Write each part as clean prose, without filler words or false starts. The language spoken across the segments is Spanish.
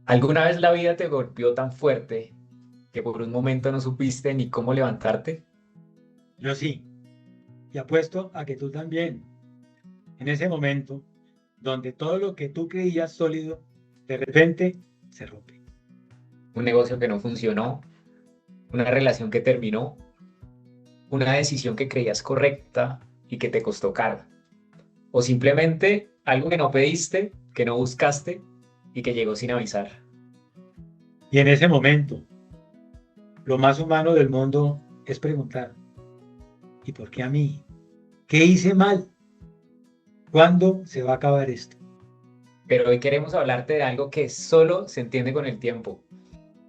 ¿Alguna vez la vida te golpeó tan fuerte que por un momento no supiste ni cómo levantarte? Yo sí, y apuesto a que tú también. En ese momento donde todo lo que tú creías sólido, de repente se rompe. Un negocio que no funcionó, una relación que terminó, una decisión que creías correcta y que te costó caro. O simplemente algo que no pediste, que no buscaste y que llegó sin avisar. Y en ese momento, lo más humano del mundo es preguntar, ¿y por qué a mí? ¿Qué hice mal? ¿Cuándo se va a acabar esto? Pero hoy queremos hablarte de algo que solo se entiende con el tiempo,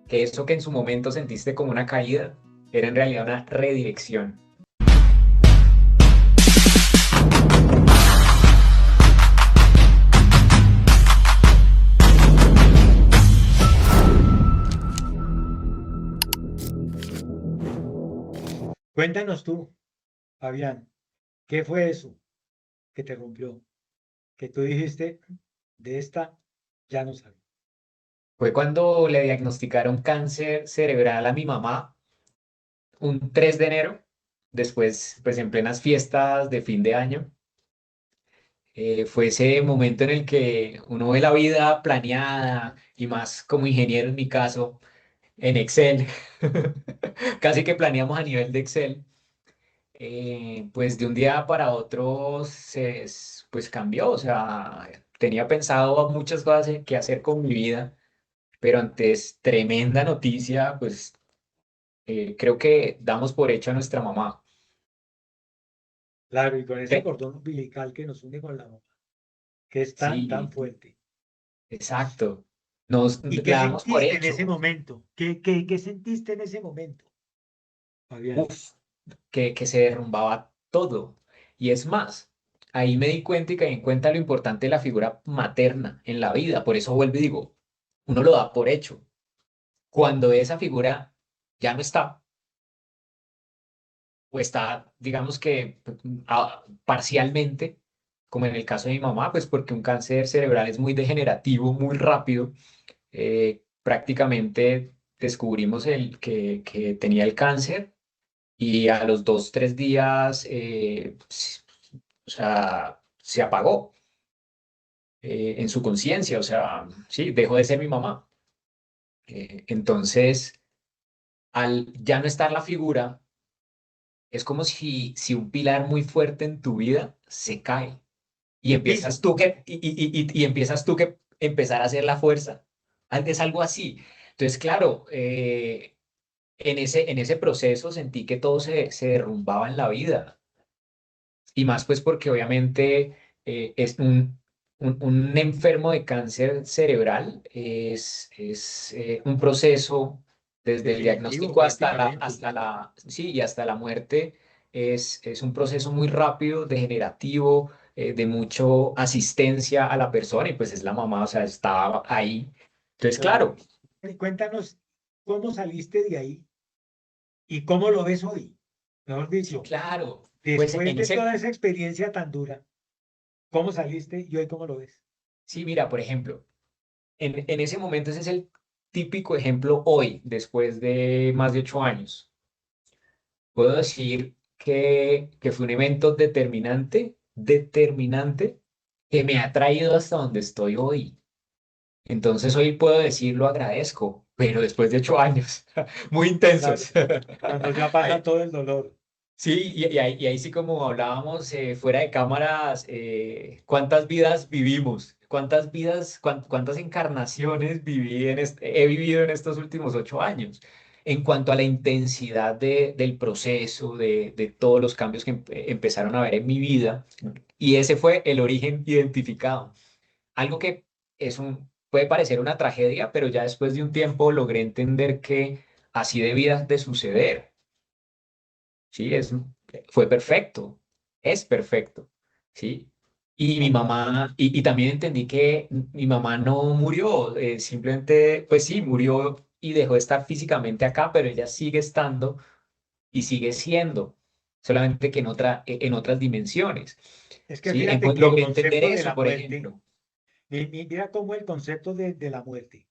que eso que en su momento sentiste como una caída era en realidad una redirección. Cuéntanos tú, Fabián, ¿qué fue eso que te rompió? Que tú dijiste, de esta ya no salgo. Fue cuando le diagnosticaron cáncer cerebral a mi mamá un 3 de enero, después, pues en plenas fiestas de fin de año. Fue ese momento en el que uno ve la vida planeada y más como ingeniero en mi caso, en Excel, casi que planeamos a nivel de Excel. Pues de un día para otro pues cambió, o sea, tenía pensado muchas cosas que hacer con mi vida, pero antes tremenda noticia, pues creo que damos por hecho a nuestra mamá. Claro, y con ese Eh, cordón umbilical que nos une con la mamá, que es tan Sí, fuerte. exacto. ¿Y qué La damos por sentiste en ese hecho. momento? ¿Qué sentiste en ese momento, Fabián? Uf, que se derrumbaba todo. Y es más, ahí me di cuenta y caí en cuenta lo importante de la figura materna en la vida. Por eso vuelvo y digo, uno lo da por hecho. Cuando esa figura ya no está, o está, digamos que parcialmente, como en el caso de mi mamá, pues porque un cáncer cerebral es muy degenerativo, muy rápido. Prácticamente descubrimos que tenía el cáncer y a los 2, 3 días, o sea, se apagó en su conciencia, o sea, sí, dejó de ser mi mamá. Entonces, al ya no estar la figura, es como si un pilar muy fuerte en tu vida se cae y Se empiezas pisa. tú y empiezas tú que empezar a hacer la fuerza. Es algo así. Entonces, claro, en ese proceso sentí que todo se derrumbaba en la vida. Y más pues porque obviamente es un enfermo de cáncer cerebral, es un proceso desde el Definitivo, diagnóstico prácticamente. sí, y hasta la muerte, es un proceso muy rápido, degenerativo, de mucho asistencia a la persona y pues es la mamá, o sea, estaba ahí. Entonces, Claro. claro, Y cuéntanos cómo saliste de ahí y cómo lo ves hoy. Mejor sí, dicho, claro, pues después en de ese, toda esa experiencia tan dura, ¿cómo saliste y hoy cómo lo ves? sí, mira, por ejemplo. En ese momento ese es el típico ejemplo hoy, después de más de 8 años. Puedo decir que fue un evento determinante, que me ha traído hasta donde estoy hoy. Entonces hoy puedo decir lo agradezco, pero después de 8 años, muy Claro, intensos. cuando ya pasa Ay, todo el dolor. sí, y ahí sí como hablábamos fuera de cámaras, ¿cuántas vidas vivimos? ¿Cuántas encarnaciones he vivido en estos últimos 8 años? En cuanto a la intensidad del proceso, de todos los cambios que empezaron a ver en mi vida, y ese fue el origen identificado. Algo que puede parecer una tragedia, pero ya después de un tiempo logré entender que así debía de suceder. Sí, fue perfecto, es perfecto, ¿sí? Y mi mamá, y también entendí que mi mamá no murió, simplemente, pues sí, murió y dejó de estar físicamente acá, pero ella sigue estando y sigue siendo, solamente que en otras dimensiones, Es que ¿sí? fíjate que el Logré entender concepto de eso, la por muerte, ejemplo. mira cómo el concepto de la muerte.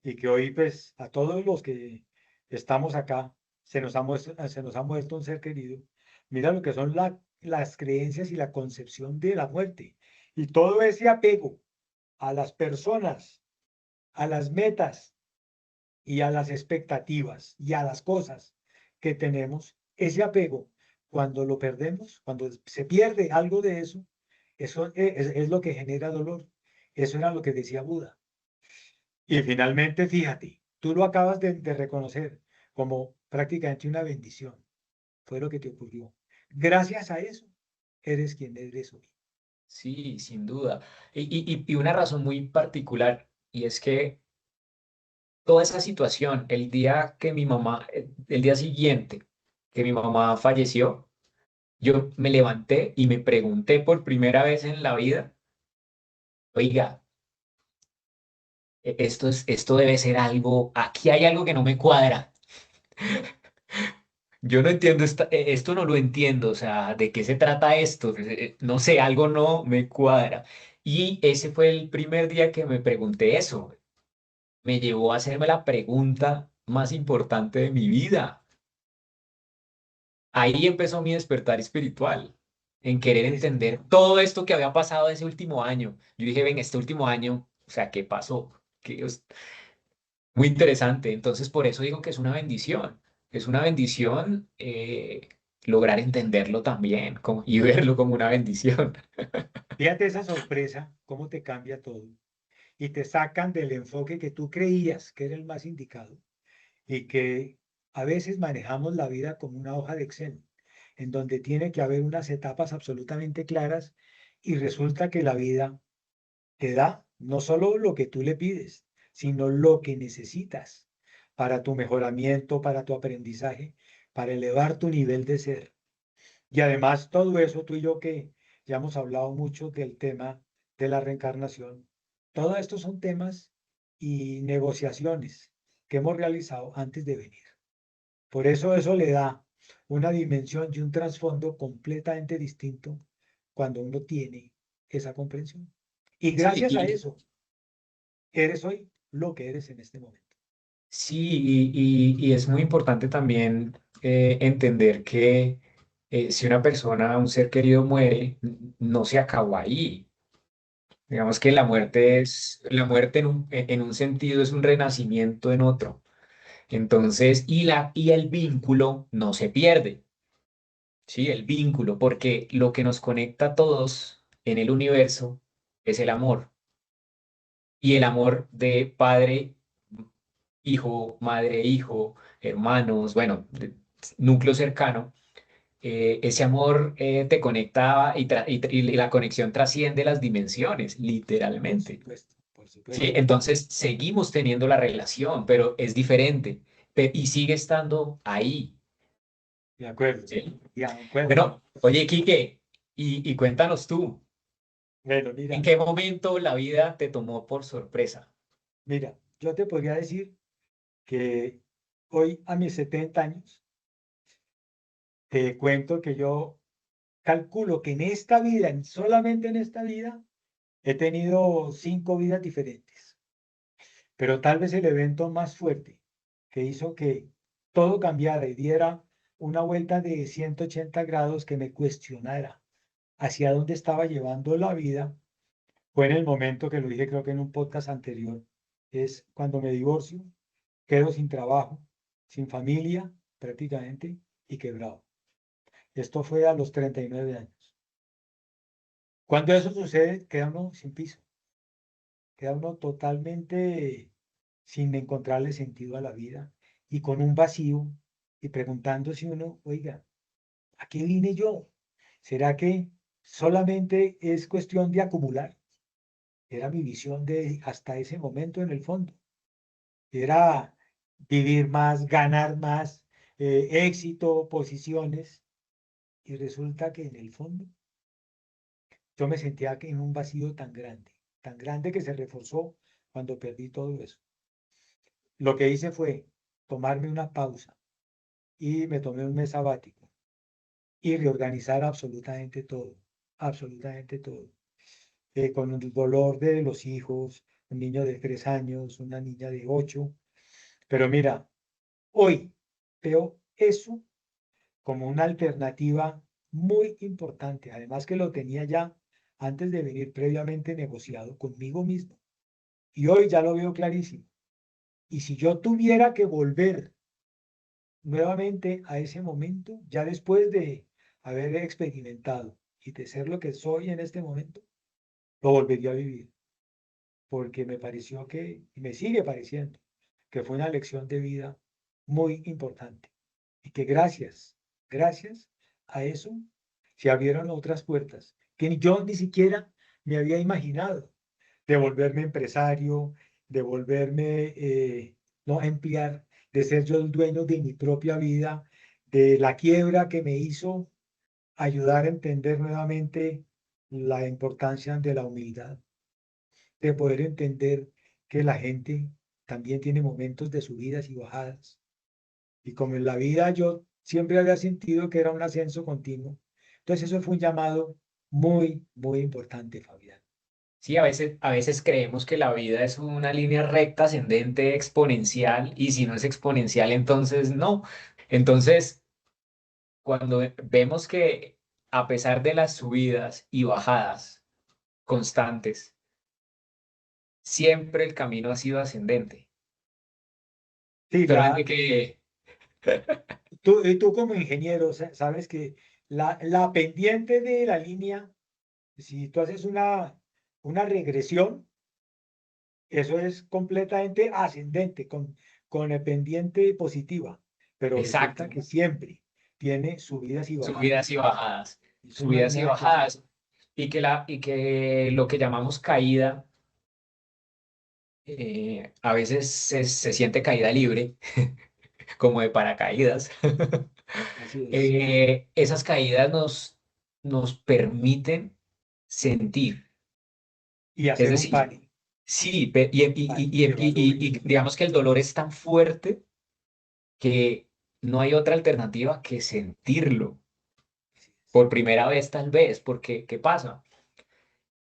y que hoy pues a todos los que estamos acá se nos ha muerto un ser querido. Mira lo que son las creencias y la concepción de la muerte. Y todo ese apego a las personas, a las metas y a las expectativas y a las cosas que tenemos, ese apego, cuando lo perdemos, cuando se pierde algo de eso, eso es lo que genera dolor. Eso era lo que decía Buda. Y finalmente, fíjate, tú lo acabas de reconocer como prácticamente una bendición. Fue lo que te ocurrió. Gracias a eso, eres quien eres hoy. Sí, sin duda. Y una razón muy particular, y es que toda esa situación, el día siguiente que mi mamá falleció, yo me levanté y me pregunté por primera vez en la vida, oiga, esto debe ser algo, aquí hay algo que no me cuadra. Yo no entiendo, esto no lo entiendo, o sea, ¿de qué se trata esto? No sé, algo no me cuadra. Y ese fue el primer día que me pregunté eso. Me llevó a hacerme la pregunta más importante de mi vida. Ahí empezó mi despertar espiritual, en querer Es, entender todo esto que había pasado ese último año. Yo dije, ven, este último año, o sea, ¿qué pasó? Muy interesante. Entonces, por eso digo que es una bendición. Es una bendición lograr entenderlo también y verlo como una bendición. fíjate esa sorpresa, cómo te cambia todo. Y te sacan del enfoque que tú creías que era el más indicado y que a veces manejamos la vida como una hoja de Excel, en donde tiene que haber unas etapas absolutamente claras y resulta que la vida te da no solo lo que tú le pides, sino lo que necesitas para tu mejoramiento, para tu aprendizaje, para elevar tu nivel de ser. Y además todo eso, tú y yo que ya hemos hablado mucho del tema de la reencarnación, todo esto son temas y negociaciones que hemos realizado antes de venir. Por eso le da una dimensión y un trasfondo completamente distinto cuando uno tiene esa comprensión. Y Sí, gracias a eso, eres hoy lo que eres en este momento. sí, y es muy importante también entender que si una persona, un ser querido muere, no se acabó ahí. Digamos que la muerte en un sentido es un renacimiento en otro. Entonces, y el vínculo no se pierde. Sí, el vínculo, porque lo que nos conecta a todos en el universo es el amor. Y el amor de padre, hijo, madre, hijo, hermanos, bueno, núcleo cercano. Ese amor te conectaba y la conexión trasciende las dimensiones, Por literalmente. supuesto, por Sí, supuesto. entonces seguimos teniendo la relación, pero es diferente y sigue estando ahí. De acuerdo, ¿Sí? de acuerdo. Bueno, oye, Quique, y cuéntanos tú. Bueno, ¿En mira, qué momento la vida te tomó por sorpresa? mira, yo te podría decir que hoy a mis 70 años, te cuento que yo calculo que en esta vida, solamente en esta vida, he tenido 5 vidas diferentes. Pero tal vez el evento más fuerte que hizo que todo cambiara y diera una vuelta de 180 grados que me cuestionara hacia dónde estaba llevando la vida fue en el momento que lo dije, creo que en un podcast anterior, es cuando me divorcio, quedo sin trabajo, sin familia prácticamente y quebrado. Esto fue a los 39 años. Cuando eso sucede, queda uno sin piso, queda uno totalmente sin encontrarle sentido a la vida y con un vacío y preguntándose uno, oiga, ¿a qué vine yo? ¿Será que solamente es cuestión de acumular? Era mi visión de hasta ese momento en el fondo. Era vivir más, ganar más, éxito, posiciones. Y resulta que en el fondo yo me sentía que en un vacío tan grande que se reforzó cuando perdí todo eso. Lo que hice fue tomarme una pausa y me tomé un mes sabático y reorganizar absolutamente todo, con el dolor de los hijos, un niño de 3 años, una niña de 8. Pero mira, hoy veo eso como una alternativa muy importante. Además que lo tenía ya antes de venir previamente negociado conmigo mismo. Y hoy ya lo veo clarísimo. Y si yo tuviera que volver nuevamente a ese momento, ya después de haber experimentado y de ser lo que soy en este momento, lo volvería a vivir, porque me pareció que, y me sigue pareciendo, que fue una lección de vida muy importante. Y que gracias a eso, se abrieron otras puertas que yo ni siquiera me había imaginado, de volverme empresario, de volverme, no emplear, de ser yo el dueño de mi propia vida, de la quiebra que me hizo ayudar a entender nuevamente la importancia de la humildad, de poder entender que la gente también tiene momentos de subidas y bajadas. Y como en la vida yo siempre había sentido que era un ascenso continuo, entonces eso fue un llamado muy, muy importante, Fabián. Sí, a veces creemos que la vida es una línea recta, ascendente, exponencial, y si no es exponencial, entonces no. Entonces, cuando vemos que a pesar de las subidas y bajadas constantes, siempre el camino ha sido ascendente. Sí, Solamente que, tú como ingeniero sabes que la pendiente de la línea, si tú haces una regresión, eso es completamente ascendente, con el pendiente positiva, pero resulta exacto, que siempre tiene subidas y subidas y bajadas. bajadas, Eso no hay subidas y nada que hacer. bajadas, y que lo que llamamos caída, a veces se siente caída libre, como de paracaídas. Así es. Esas caídas nos permiten sentir. Y Es hacer un decir, panel, sí, evalúe. y digamos que el dolor es tan fuerte que no hay otra alternativa que sentirlo. Así es. Por primera vez tal vez, porque ¿qué pasa?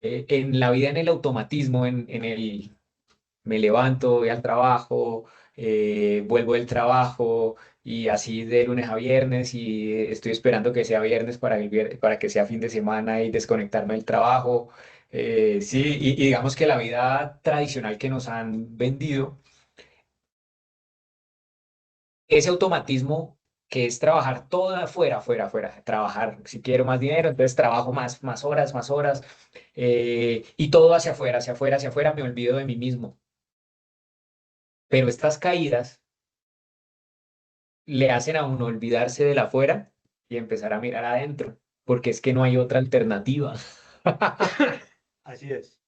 En la vida, en el automatismo, en el me levanto, voy al trabajo, vuelvo del trabajo y así de lunes a viernes y estoy esperando que sea viernes para, para que sea fin de semana y desconectarme del trabajo. Sí, y digamos que la vida tradicional que nos han vendido, ese automatismo que es trabajar todo afuera, afuera, afuera, trabajar, si quiero más dinero, entonces trabajo más horas, y todo hacia afuera, hacia afuera, hacia afuera, me olvido de mí mismo. Pero estas caídas le hacen a uno olvidarse del afuera y empezar a mirar adentro, porque es que no hay otra alternativa. Así es,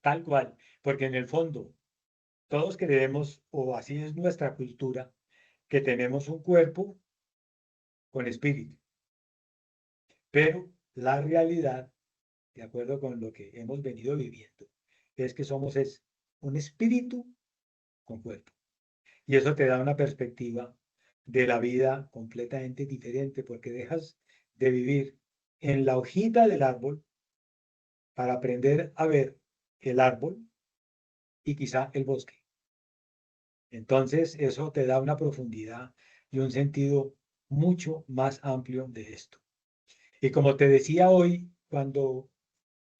tal cual, porque en el fondo todos creemos, o así es nuestra cultura, que tenemos un cuerpo con espíritu, pero la realidad, de acuerdo con lo que hemos venido viviendo, es que somos un espíritu con cuerpo. Y eso te da una perspectiva de la vida completamente diferente, porque dejas de vivir en la hojita del árbol para aprender a ver el árbol y quizá el bosque. Entonces, eso te da una profundidad y un sentido mucho más amplio de esto. Y como te decía hoy, cuando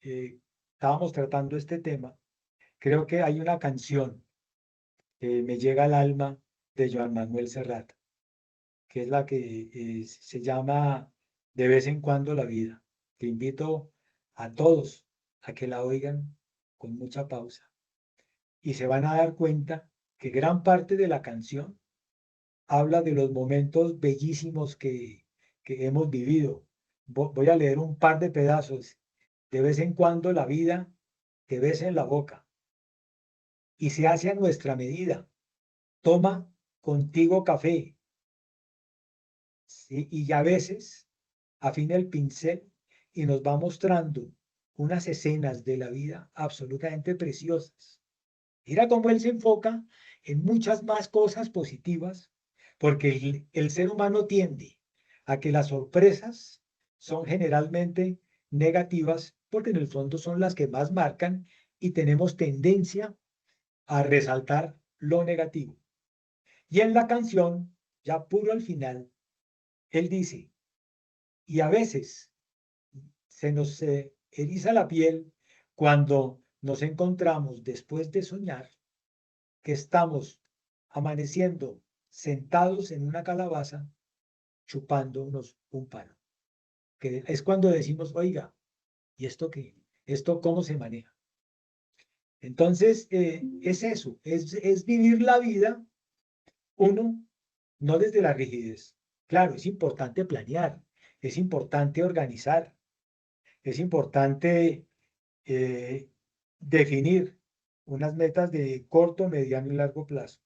estábamos tratando este tema, creo que hay una canción que me llega al alma de Joan Manuel Serrat, que es la que se llama De vez en cuando la vida. Te invito a todos a que la oigan con mucha pausa y se van a dar cuenta que gran parte de la canción habla de los momentos bellísimos que hemos vivido. Voy a leer un par de pedazos. De vez en cuando la vida te besa en la boca y se hace a nuestra medida. Toma contigo café, ¿sí? Y a veces afina el pincel y nos va mostrando unas escenas de la vida absolutamente preciosas. Mira cómo él se enfoca en muchas más cosas positivas, porque el ser humano tiende a que las sorpresas son generalmente negativas, porque en el fondo son las que más marcan y tenemos tendencia a resaltar lo negativo. Y en la canción, ya puro al final, él dice, y a veces se nos eriza la piel cuando nos encontramos después de soñar que estamos amaneciendo sentados en una calabaza chupándonos un palo. Que es cuando decimos, oiga, ¿y esto qué? ¿Esto cómo se maneja? Entonces, es eso, es vivir la vida, uno, no desde la rigidez. Claro, es importante planear, es importante organizar, es importante eh, definir unas metas de corto, mediano y largo plazo.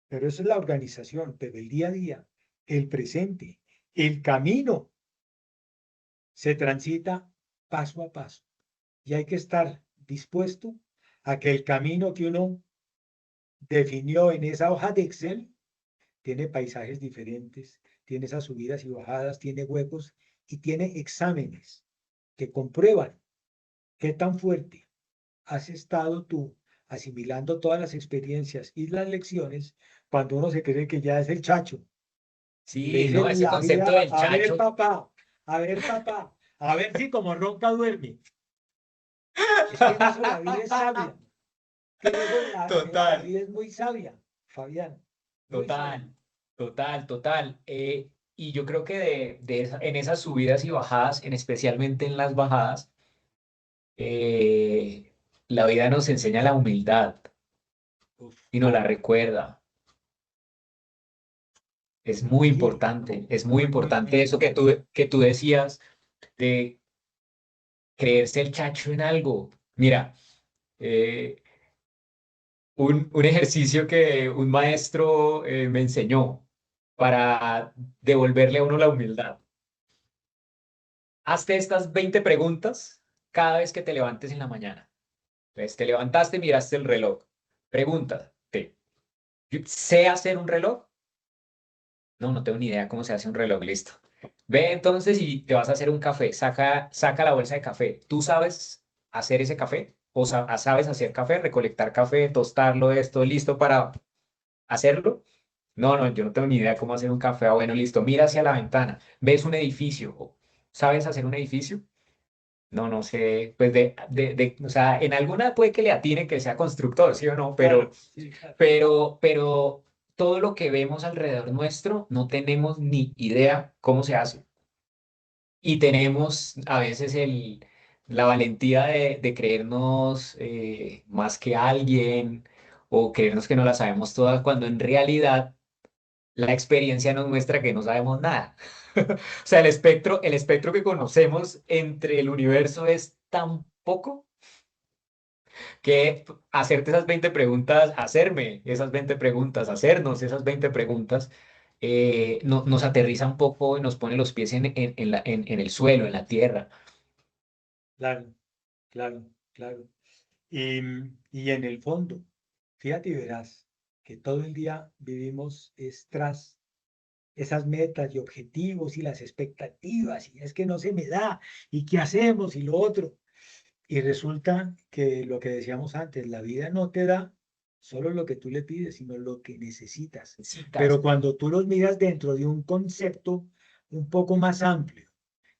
Pero eso es la organización, pero el día a día, el presente, el camino se transita paso a paso y hay que estar dispuesto a que el camino que uno definió en esa hoja de Excel tiene paisajes diferentes, tiene esas subidas y bajadas, tiene huecos y tiene exámenes que comprueban qué tan fuerte has estado tú asimilando todas las experiencias y las lecciones cuando uno se cree que ya es el chacho. Le Sí, dice no, ese la concepto vida, del chacho, a ver papá, a ver si como ronca duerme. Es que en eso la vida es sabia, que en eso la total, vida es muy sabia, Fabián, muy sabia. total, total. Y yo creo que en esas subidas y bajadas, especialmente en las bajadas, eh, la vida nos enseña la humildad Uf, y nos la recuerda. sí, Es muy muy importante eso importante. que tú decías de creerse el chacho en algo. Mira, eh, un ejercicio que un maestro me enseñó para devolverle a uno la humildad. Hazte estas 20 preguntas cada vez que te levantes en la mañana. Entonces, te levantaste, miraste el reloj. Pregúntate, ¿yo ¿sé hacer un reloj? No, no tengo ni idea cómo se hace un reloj, listo. Ve entonces y te vas a hacer un café. Saca la bolsa de café. ¿Tú sabes hacer ese café? ¿O sabes hacer café, recolectar café, tostarlo, esto, listo para hacerlo? No, no, yo no tengo ni idea cómo hacer un café. Ah, bueno, listo. Mira hacia la ventana. ¿Ves un edificio? ¿Sabes hacer un edificio? No, no sé. Pues o sea, en alguna puede que le atine que sea constructor, ¿sí o no? Claro, sí, claro. Pero todo lo que vemos alrededor nuestro no tenemos ni idea cómo se hace. Y tenemos a veces la valentía de creernos más que alguien o creernos que no la sabemos todas cuando en realidad la experiencia nos muestra que no sabemos nada. O sea, el espectro que conocemos entre el universo es tan poco que hacerte esas 20 preguntas, hacerme esas 20 preguntas, hacernos esas 20 preguntas, nos aterriza un poco y nos pone los pies en el suelo, en la tierra. Claro, claro, claro. Y en el fondo, fíjate y verás que todo el día vivimos es tras esas metas y objetivos y las expectativas, y es que no se me da, y qué hacemos y lo otro. Y resulta que lo que decíamos antes, la vida no te da solo lo que tú le pides, sino lo que necesitas. Citas. Pero cuando tú los miras dentro de un concepto un poco más amplio,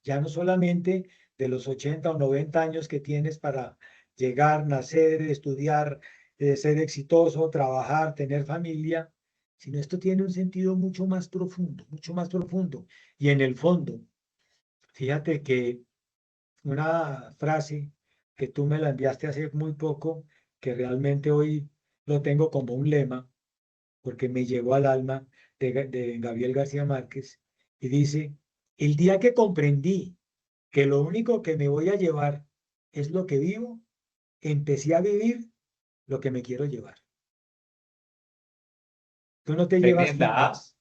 ya no solamente de los 80 o 90 años que tienes para llegar, nacer, estudiar, ser exitoso, trabajar, tener familia, sino esto tiene un sentido mucho más profundo, mucho más profundo. Y en el fondo, fíjate que una frase que tú me la enviaste hace muy poco, que realmente hoy lo tengo como un lema, porque me llegó al alma de Gabriel García Márquez, y dice, el día que comprendí que lo único que me voy a llevar es lo que vivo, empecé a vivir lo que me quiero llevar. Tú no te llevas Tremenda, ¿ah? fincas,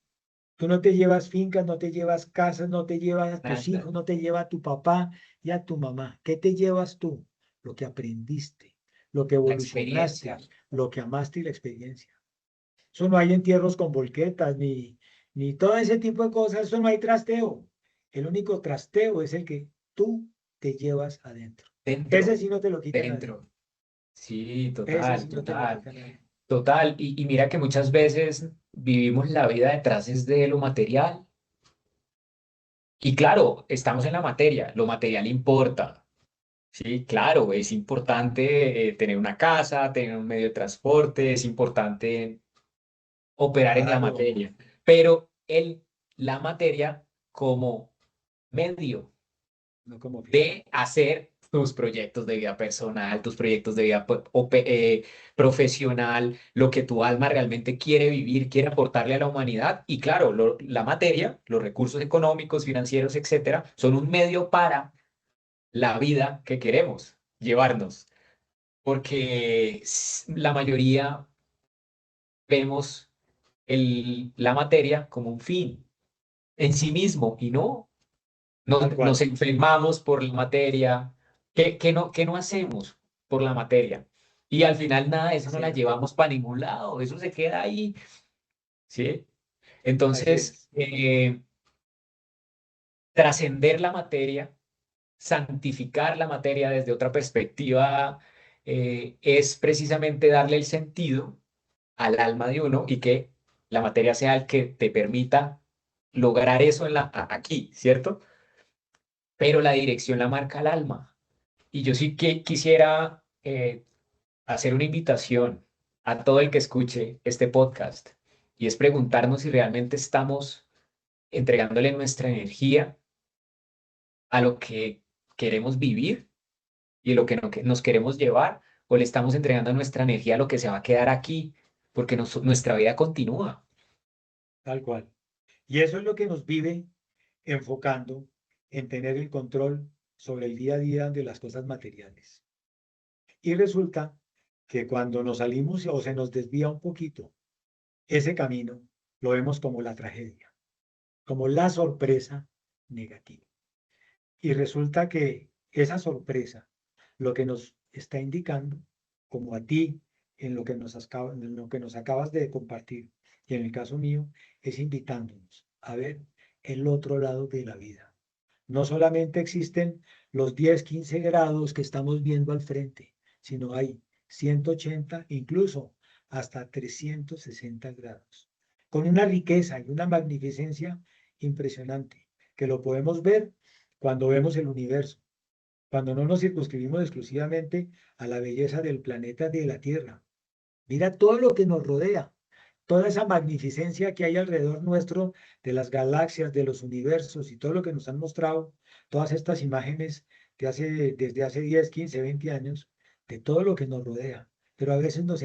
tú no te llevas fincas, no te llevas casas, no te llevas a tus Nada. hijos, no te lleva a tu papá y a tu mamá. ¿Qué te llevas tú? Lo que aprendiste, lo que La evolucionaste, experiencia. lo que amaste y la experiencia. Eso no hay entierros con volquetas, ni todo ese tipo de cosas, eso no hay trasteo. El único trasteo es el que tú te llevas adentro. Ese Dentro, sí no te lo quita nadie. dentro. Sí, Ese sí total, no te lo total, quita nadie. total. Y mira que muchas veces vivimos la vida detrás es de lo material. Y claro, estamos en la materia, lo material importa. Sí, claro, es importante tener una casa, tener un medio de transporte, es importante operar en la Claro, materia, pero la materia como medio no como fin. de hacer tus proyectos de vida personal, tus proyectos de vida profesional, lo que tu alma realmente quiere vivir, quiere aportarle a la humanidad. Y claro, la materia, los recursos económicos, financieros, etcétera, son un medio para la vida que queremos llevarnos, porque la mayoría vemos la materia como un fin en sí mismo y no. Tal Nos cual. enfermamos por la materia. ¿Qué no hacemos por la materia? Y al final nada de eso no Así la es. llevamos para ningún lado, eso se queda ahí, ¿sí? Así Entonces, es. trascender la materia, santificar la materia desde otra perspectiva, es precisamente darle el sentido al alma de uno y que la materia sea el que te permita lograr eso aquí, ¿cierto? Pero la dirección la marca el alma. Y yo sí que quisiera hacer una invitación a todo el que escuche este podcast y es preguntarnos si realmente estamos entregándole nuestra energía a lo que queremos vivir y lo que, que nos queremos llevar o le estamos entregando nuestra energía a lo que se va a quedar aquí porque nuestra vida continúa. Tal cual. Y eso es lo que nos vive enfocando en tener el control sobre el día a día de las cosas materiales. Y resulta que cuando nos salimos o se nos desvía un poquito ese camino, lo vemos como la tragedia, como la sorpresa negativa. Y resulta que esa sorpresa, lo que nos está indicando, como a ti, en lo que nos acabas de compartir, y en el caso mío, es invitándonos a ver el otro lado de la vida. No solamente existen los 10, 15 grados que estamos viendo al frente, sino hay 180, incluso hasta 360 grados, con una riqueza y una magnificencia impresionante, que lo podemos ver cuando vemos el universo, cuando no nos circunscribimos exclusivamente a la belleza del planeta de la Tierra. Mira todo lo que nos rodea, toda esa magnificencia que hay alrededor nuestro de las galaxias, de los universos y todo lo que nos han mostrado, todas estas imágenes desde hace 10, 15, 20 años, de todo lo que nos rodea. Pero a veces nos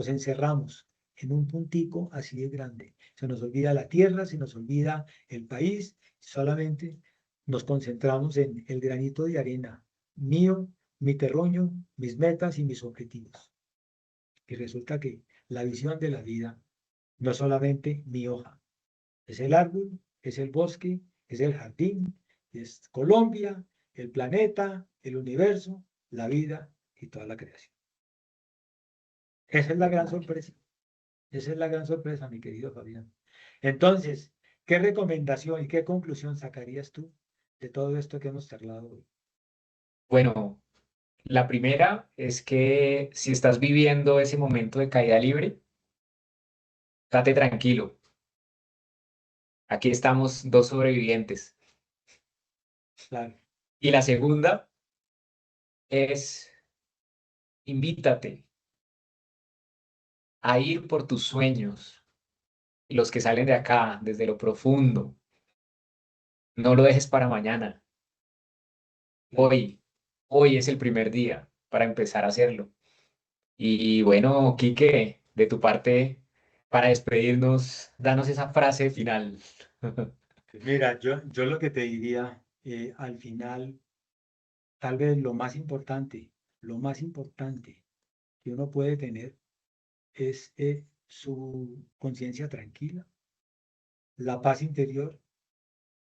encerramos en un puntico así de grande. Se nos olvida la tierra, se nos olvida el país, solamente nos concentramos en el granito de arena mío, mi terruño, mis metas y mis objetivos. Y resulta que la visión de la vida no es solamente mi hoja, es el árbol, es el bosque, es el jardín, es Colombia, el planeta, el universo, la vida y toda la creación. Esa es la gran sorpresa. Esa es la gran sorpresa, mi querido Fabián. Entonces, ¿qué recomendación y qué conclusión sacarías tú de todo esto que hemos charlado hoy? Bueno, la primera es que si estás viviendo ese momento de caída libre, date tranquilo. Aquí estamos dos sobrevivientes. Claro, Y la segunda es invítate a ir por tus sueños, los que salen de acá, desde lo profundo. No lo dejes para mañana. claro. Hoy, hoy es el primer día para empezar a hacerlo. Y bueno, Quique, de tu parte, para despedirnos, danos esa frase final. Pues mira, yo lo que te diría, al final, tal vez lo más importante que uno puede tener es su conciencia tranquila, la paz interior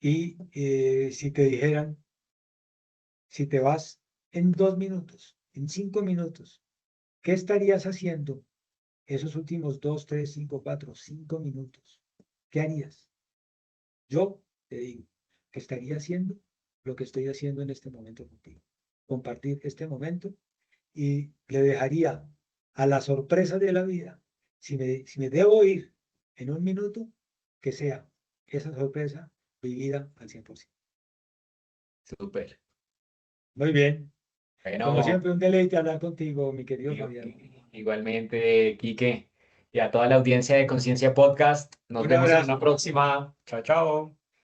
y si te dijeran, si te vas en 2 minutos, en 5 minutos, ¿qué estarías haciendo esos últimos 2, 3, 5, 4, 5 minutos? ¿Qué harías? Yo te digo que estaría haciendo lo que estoy haciendo en este momento contigo. Compartir este momento y le dejaría a la sorpresa de la vida, si me debo ir en un minuto, que sea esa sorpresa vivida al 100%. Súper. Muy bien. Como Bueno, siempre, un deleite hablar contigo, mi querido Fabián. igualmente, Quique, y a toda la audiencia de Conciencia Podcast, nos Un vemos en una abrazo. próxima. Chao, chao.